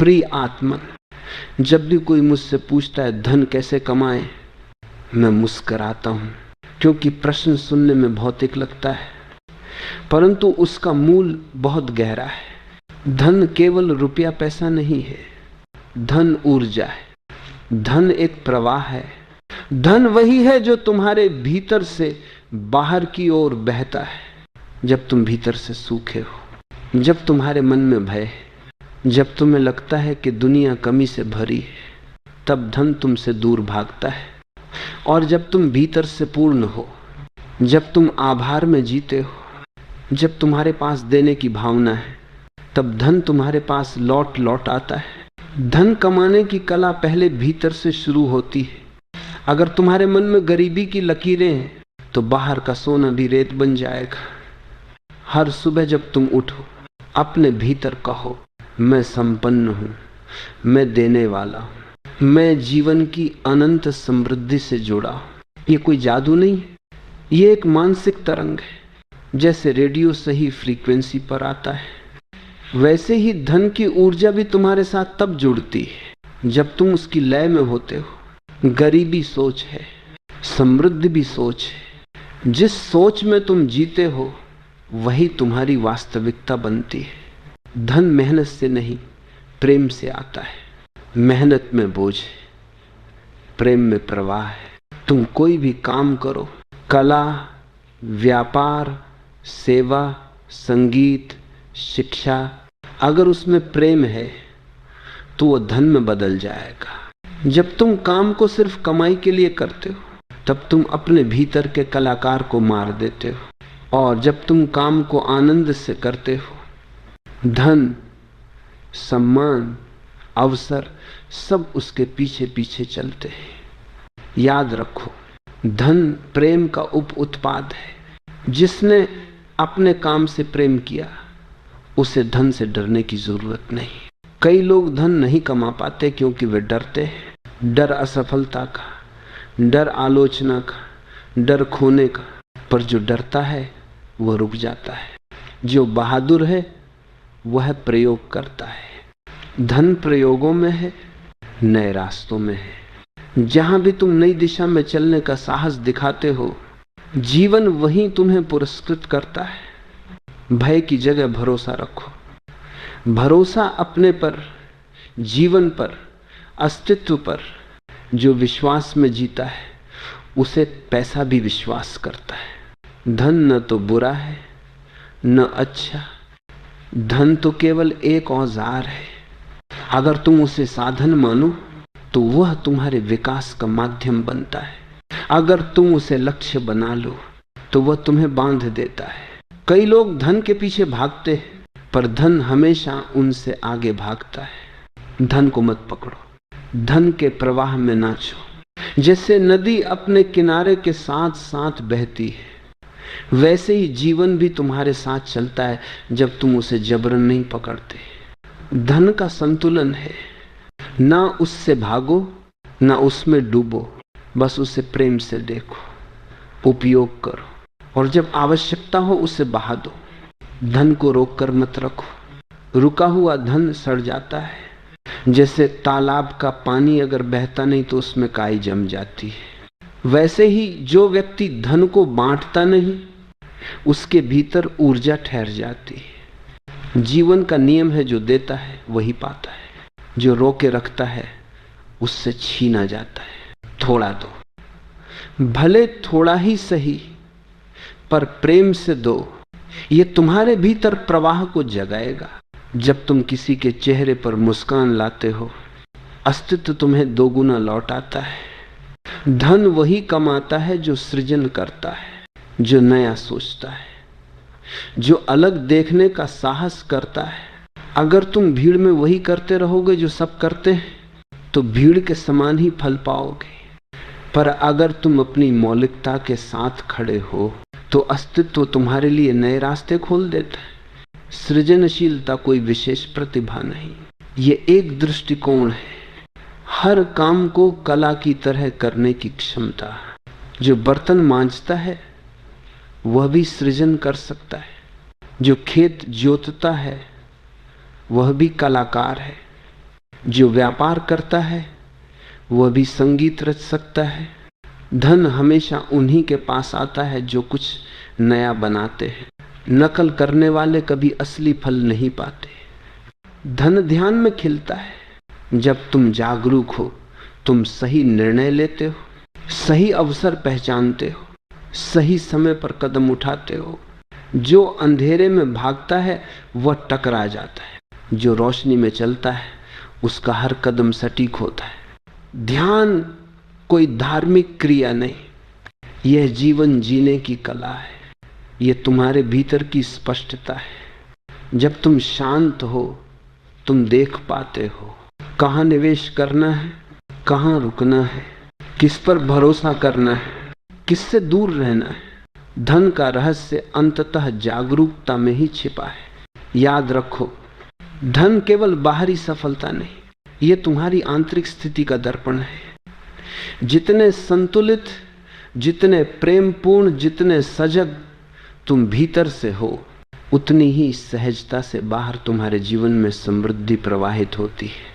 प्रिय आत्मन, जब भी कोई मुझसे पूछता है धन कैसे कमाएं, मैं मुस्कुराता हूं, क्योंकि प्रश्न सुनने में भौतिक लगता है, परंतु उसका मूल बहुत गहरा है। धन केवल रुपया पैसा नहीं है, धन ऊर्जा है, धन एक प्रवाह है। धन वही है जो तुम्हारे भीतर से बाहर की ओर बहता है। जब तुम भीतर से सूखे हो, जब तुम्हारे मन में भय है, जब तुम्हें लगता है कि दुनिया कमी से भरी है, तब धन तुमसे दूर भागता है। और जब तुम भीतर से पूर्ण हो, जब तुम आभार में जीते हो, जब तुम्हारे पास देने की भावना है, तब धन तुम्हारे पास लौट लौट आता है। धन कमाने की कला पहले भीतर से शुरू होती है। अगर तुम्हारे मन में गरीबी की लकीरें हैं तो बाहर का सोना भी रेत बन जाएगा। हर सुबह जब तुम उठो, अपने भीतर कहो, मैं संपन्न हूं, मैं देने वाला हूं, मैं जीवन की अनंत समृद्धि से जुड़ा हूं। ये कोई जादू नहीं है, ये एक मानसिक तरंग है। जैसे रेडियो सही फ्रीक्वेंसी पर आता है, वैसे ही धन की ऊर्जा भी तुम्हारे साथ तब जुड़ती है जब तुम उसकी लय में होते हो। गरीबी सोच है, समृद्धि भी सोच है। जिस सोच में तुम जीते हो वही तुम्हारी वास्तविकता बनती है। धन मेहनत से नहीं, प्रेम से आता है। मेहनत में बोझ है, प्रेम में प्रवाह है। तुम कोई भी काम करो, कला, व्यापार, सेवा, संगीत, शिक्षा, अगर उसमें प्रेम है तो वो धन में बदल जाएगा। जब तुम काम को सिर्फ कमाई के लिए करते हो, तब तुम अपने भीतर के कलाकार को मार देते हो। और जब तुम काम को आनंद से करते हो, धन, सम्मान, अवसर सब उसके पीछे पीछे चलते हैं। याद रखो, धन प्रेम का उप उत्पाद है। जिसने अपने काम से प्रेम किया, उसे धन से डरने की जरूरत नहीं। कई लोग धन नहीं कमा पाते क्योंकि वे डरते हैं। डर असफलता का, डर आलोचना का, डर खोने का। पर जो डरता है वह रुक जाता है। जो बहादुर है वह प्रयोग करता है। धन प्रयोगों में है, नए रास्तों में है। जहां भी तुम नई दिशा में चलने का साहस दिखाते हो, जीवन वहीं तुम्हें पुरस्कृत करता है। भय की जगह भरोसा रखो। भरोसा अपने पर, जीवन पर, अस्तित्व पर। जो विश्वास में जीता है उसे पैसा भी विश्वास करता है। धन न तो बुरा है न अच्छा, धन तो केवल एक औजार है। अगर तुम उसे साधन मानो तो वह तुम्हारे विकास का माध्यम बनता है। अगर तुम उसे लक्ष्य बना लो तो वह तुम्हें बांध देता है। कई लोग धन के पीछे भागते हैं, पर धन हमेशा उनसे आगे भागता है। धन को मत पकड़ो, धन के प्रवाह में नाचो। जैसे नदी अपने किनारे के साथ साथ बहती है, वैसे ही जीवन भी तुम्हारे साथ चलता है जब तुम उसे जबरन नहीं पकड़ते। धन का संतुलन है, ना उससे भागो ना उसमें डूबो, बस उसे प्रेम से देखो, उपयोग करो, और जब आवश्यकता हो उसे बहा दो। धन को रोक कर मत रखो। रुका हुआ धन सड़ जाता है। जैसे तालाब का पानी अगर बहता नहीं तो उसमें काई जम जाती है, वैसे ही जो व्यक्ति धन को बांटता नहीं, उसके भीतर ऊर्जा ठहर जाती है। जीवन का नियम है, जो देता है वही पाता है, जो रोके रखता है उससे छीना जाता है। थोड़ा दो, भले थोड़ा ही सही, पर प्रेम से दो। ये तुम्हारे भीतर प्रवाह को जगाएगा। जब तुम किसी के चेहरे पर मुस्कान लाते हो, अस्तित्व तुम्हें दोगुना लौट आता है। धन वही कमाता है जो सृजन करता है, जो नया सोचता है, जो अलग देखने का साहस करता है। अगर तुम भीड़ में वही करते रहोगे जो सब करते हैं, तो भीड़ के समान ही फल पाओगे। पर अगर तुम अपनी मौलिकता के साथ खड़े हो तो अस्तित्व तुम्हारे लिए नए रास्ते खोल देता है। सृजनशीलता कोई विशेष प्रतिभा नहीं, ये एक दृष्टिकोण है। हर काम को कला की तरह करने की क्षमता। जो बर्तन मांजता है वह भी सृजन कर सकता है। जो खेत जोतता है वह भी कलाकार है। जो व्यापार करता है वह भी संगीत रच सकता है। धन हमेशा उन्हीं के पास आता है जो कुछ नया बनाते हैं। नकल करने वाले कभी असली फल नहीं पाते। धन ध्यान में खिलता है जब तुम जागरूक हो, तुम सही निर्णय लेते हो, सही अवसर पहचानते हो, सही समय पर कदम उठाते हो। जो अंधेरे में भागता है वह टकरा जाता है, जो रोशनी में चलता है उसका हर कदम सटीक होता है। ध्यान कोई धार्मिक क्रिया नहीं, यह जीवन जीने की कला है। यह तुम्हारे भीतर की स्पष्टता है। जब तुम शांत हो तुम देख पाते हो कहाँ निवेश करना है, कहाँ रुकना है, किस पर भरोसा करना है, किससे दूर रहना है। धन का रहस्य अंततः जागरूकता में ही छिपा है। याद रखो, धन केवल बाहरी सफलता नहीं, यह तुम्हारी आंतरिक स्थिति का दर्पण है। जितने संतुलित, जितने प्रेमपूर्ण, जितने सजग तुम भीतर से हो, उतनी ही सहजता से बाहर तुम्हारे जीवन में समृद्धि प्रवाहित होती है।